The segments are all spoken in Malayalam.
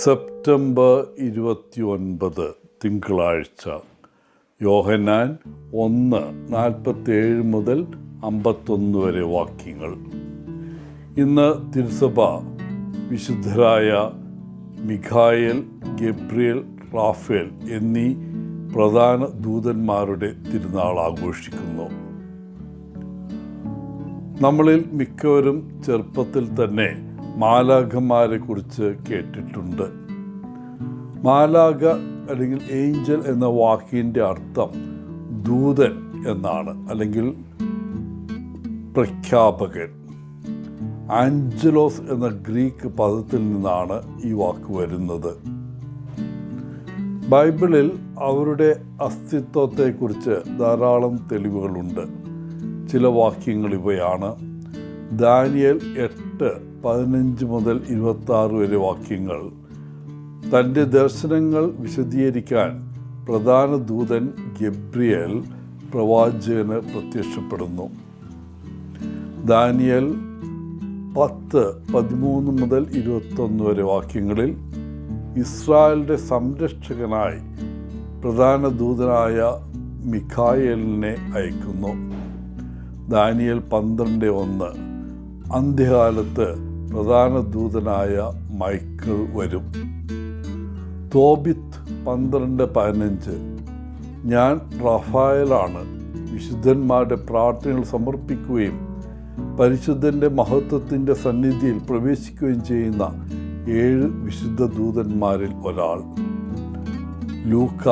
സെപ്റ്റംബർ 29 തിങ്കളാഴ്ച. യോഹന്നാൻ 1:47 മുതൽ 51 വരെ വാക്യങ്ങൾ. ഇന്ന് തിരുസഭ വിശുദ്ധരായ മിഖായേൽ, ഗബ്രിയേൽ, റാഫേൽ എന്നീ പ്രധാന ദൂതന്മാരുടെ തിരുനാൾ ആഘോഷിക്കുന്നു. നമ്മളിൽ മിക്കവരും ചെറുപ്പത്തിൽ തന്നെ മാലാഖമാരെ കുറിച്ച് കേട്ടിട്ടുണ്ട്. മാലാഖ അല്ലെങ്കിൽ ഏഞ്ചൽ എന്ന വാക്കിൻ്റെ അർത്ഥം ദൂതൻ എന്നാണ്, അല്ലെങ്കിൽ പ്രഖ്യാപകൻ. ആഞ്ചലോസ് എന്ന ഗ്രീക്ക് പദത്തിൽ നിന്നാണ് ഈ വാക്ക് വരുന്നത്. ബൈബിളിൽ അവരുടെ അസ്തിത്വത്തെക്കുറിച്ച് ധാരാളം തെളിവുകളുണ്ട്. ചില വാക്യങ്ങൾ ഇവയാണ്. ദാനിയേൽ 8:15 മുതൽ 26 വരെ വാക്യങ്ങൾ. തൻ്റെ ദർശനങ്ങൾ വിശദീകരിക്കാൻ പ്രധാന ദൂതൻ ഗബ്രിയേൽ പ്രവാചകന് പ്രത്യക്ഷപ്പെടുന്നു. ദാനിയേൽ 10:13 മുതൽ 21 വരെ വാക്യങ്ങളിൽ ഇസ്രായേലിൻ്റെ സംരക്ഷകനായി പ്രധാന ദൂതനായ മിഖായേലിനെ അയക്കുന്നു. ദാനിയേൽ 12:1 അന്ത്യകാലത്ത് പ്രധാന ദൂതനായ മൈക്കിൾ വരും. തോബിത്ത് 12:15 ഞാൻ റഫായേലാണ്, വിശുദ്ധന്മാരുടെ പ്രാർത്ഥനകൾ സമർപ്പിക്കുകയും പരിശുദ്ധൻ്റെ മഹത്വത്തിൻ്റെ സന്നിധിയിൽ പ്രവേശിക്കുകയും ചെയ്യുന്ന 7 വിശുദ്ധ ദൂതന്മാരിൽ ഒരാൾ. ലൂക്ക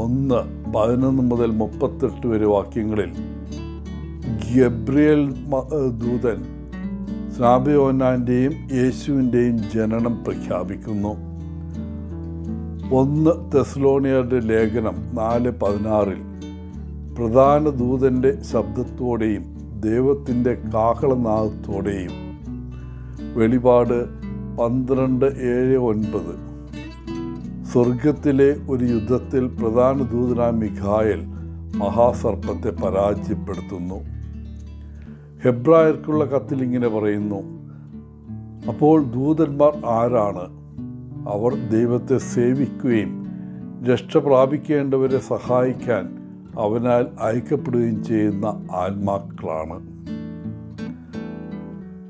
1:11 മുതൽ 38 വരെ വാക്യങ്ങളിൽ ഗബ്രിയേൽ ദൂതൻ സ്നാപയോഹന്നാൻ്റെയും യേശുവിൻ്റെയും ജനനം പ്രഖ്യാപിക്കുന്നു. 1 തെസ്സലോനിയരുടെ ലേഖനം 4:16 പ്രധാന ദൂതൻ്റെ ശബ്ദത്തോടെയും ദൈവത്തിൻ്റെ കാഹളനാദത്തോടെയും. വെളിപാട് 12:7-9 സ്വർഗത്തിലെ ഒരു യുദ്ധത്തിൽ പ്രധാന ദൂതനായ മിഖായേൽ മഹാസർപ്പത്തെ പരാജയപ്പെടുത്തുന്നു. ഹെബ്രായർക്കുള്ള കത്തിൽ ഇങ്ങനെ പറയുന്നു: അപ്പോൾ ദൂതന്മാർ ആരാണ്? അവർ ദൈവത്തെ സേവിക്കുകയും രക്ഷ പ്രാപിക്കേണ്ടവരെ സഹായിക്കാൻ അവനാൽ അയക്കപ്പെടുകയും ചെയ്യുന്ന ആത്മാക്കളാണ്.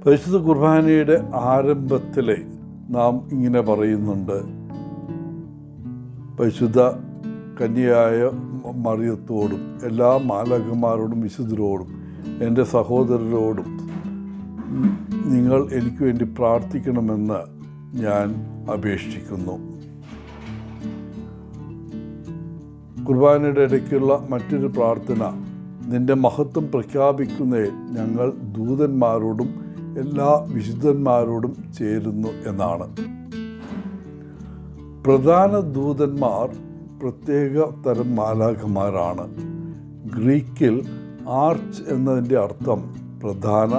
പരിശുദ്ധ കുർബാനയുടെ ആരംഭത്തിലെ നാം ഇങ്ങനെ പറയുന്നുണ്ട്: പരിശുദ്ധ കന്യയായ മറിയത്തോടും എല്ലാ മാലാഖമാരോടും വിശുദ്ധരോടും എൻ്റെ സഹോദരരോടും നിങ്ങൾ എനിക്ക് വേണ്ടി പ്രാർത്ഥിക്കണമെന്ന് ഞാൻ അപേക്ഷിക്കുന്നു. കുർബാനയുടെ ഇടയ്ക്കുള്ള മറ്റൊരു പ്രാർത്ഥന, നിൻ്റെ മഹത്വം പ്രഖ്യാപിക്കുന്നതിൽ ഞങ്ങൾ ദൂതന്മാരോടും എല്ലാ വിശുദ്ധന്മാരോടും ചേരുന്നു എന്നാണ്. പ്രധാന ദൂതന്മാർ പ്രത്യേക തരം മാലാഖമാരാണ്. ഗ്രീക്കിൽ ആർച്ച് എന്നതിൻ്റെ അർത്ഥം പ്രധാന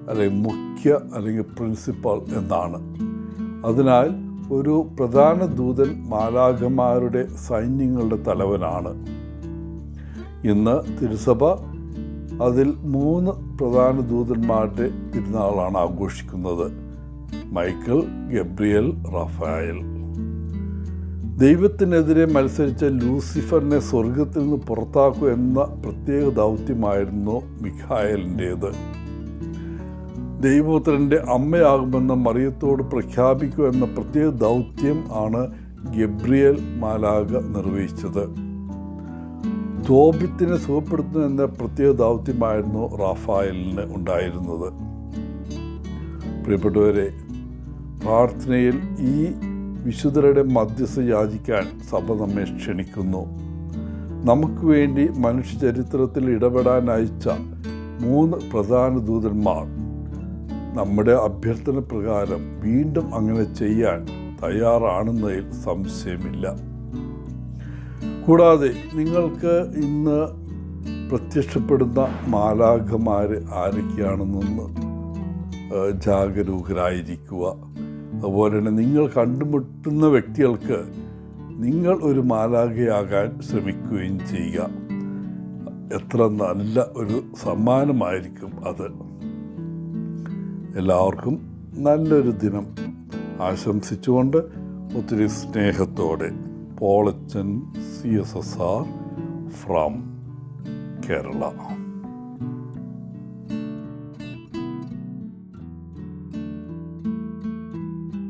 അല്ലെങ്കിൽ മുഖ്യ അല്ലെങ്കിൽ പ്രിൻസിപ്പൽ എന്നാണ്. അതിനാൽ ഒരു പ്രധാന ദൂതൻ മാലാഖമാരുടെ സൈന്യങ്ങളുടെ തലവനാണ്. ഇന്ന് തിരുസഭ അതിൽ 3 പ്രധാന ദൂതന്മാരുടെ തിരുനാളാണ് ആഘോഷിക്കുന്നത്: മൈക്കിൾ, ഗബ്രിയേൽ, റാഫായേൽ. ദൈവത്തിനെതിരെ മത്സരിച്ച ലൂസിഫറിനെ സ്വർഗത്തിൽ നിന്ന് പുറത്താക്കുക എന്ന പ്രത്യേക ദൗത്യമായിരുന്നു മിഖായേലിൻ്റേത്. ദൈവപുത്രൻ്റെ അമ്മയാകുമെന്ന മറിയത്തോട് പ്രഖ്യാപിക്കുക എന്ന പ്രത്യേക ദൗത്യം ആണ് ഗബ്രിയേൽ മാലാഖ നിർവഹിച്ചത്. തോബിത്തിനെ സുഖപ്പെടുത്തുക എന്ന പ്രത്യേക ദൗത്യമായിരുന്നു റാഫായേലിന് ഉണ്ടായിരുന്നത്. പ്രിയപ്പെട്ടവരെ, പ്രാർത്ഥനയിൽ ഈ വിശുദ്ധരുടെ മധ്യസ്ഥ യാചിക്കാൻ സഭ നമ്മെ ക്ഷണിക്കുന്നു. നമുക്ക് വേണ്ടി മനുഷ്യ ചരിത്രത്തിൽ ഇടപെടാൻ അയച്ച 3 പ്രധാന ദൂതന്മാർ നമ്മുടെ അഭ്യർത്ഥന പ്രകാരം വീണ്ടും അങ്ങനെ ചെയ്യാൻ തയ്യാറാണെന്നതിൽ സംശയമില്ല. കൂടാതെ നിങ്ങൾക്ക് ഇന്ന് പ്രത്യക്ഷപ്പെടുന്ന മാലാഖമാർ ആരൊക്കെയാണെന്നൊന്ന് ജാഗരൂകരായിരിക്കുക. അതുപോലെ തന്നെ നിങ്ങൾ കണ്ടുമുട്ടുന്ന വ്യക്തികൾക്ക് നിങ്ങൾ ഒരു മാലാഖയാകാൻ ശ്രമിക്കുകയും ചെയ്യുക. എത്ര നല്ല ഒരു സമ്മാനമായിരിക്കും അത്. എല്ലാവർക്കും നല്ലൊരു ദിനം ആശംസിച്ചുകൊണ്ട് ഒത്തിരി സ്നേഹത്തോടെ പോളച്ചൻ CSSR ഫ്രം കേരള.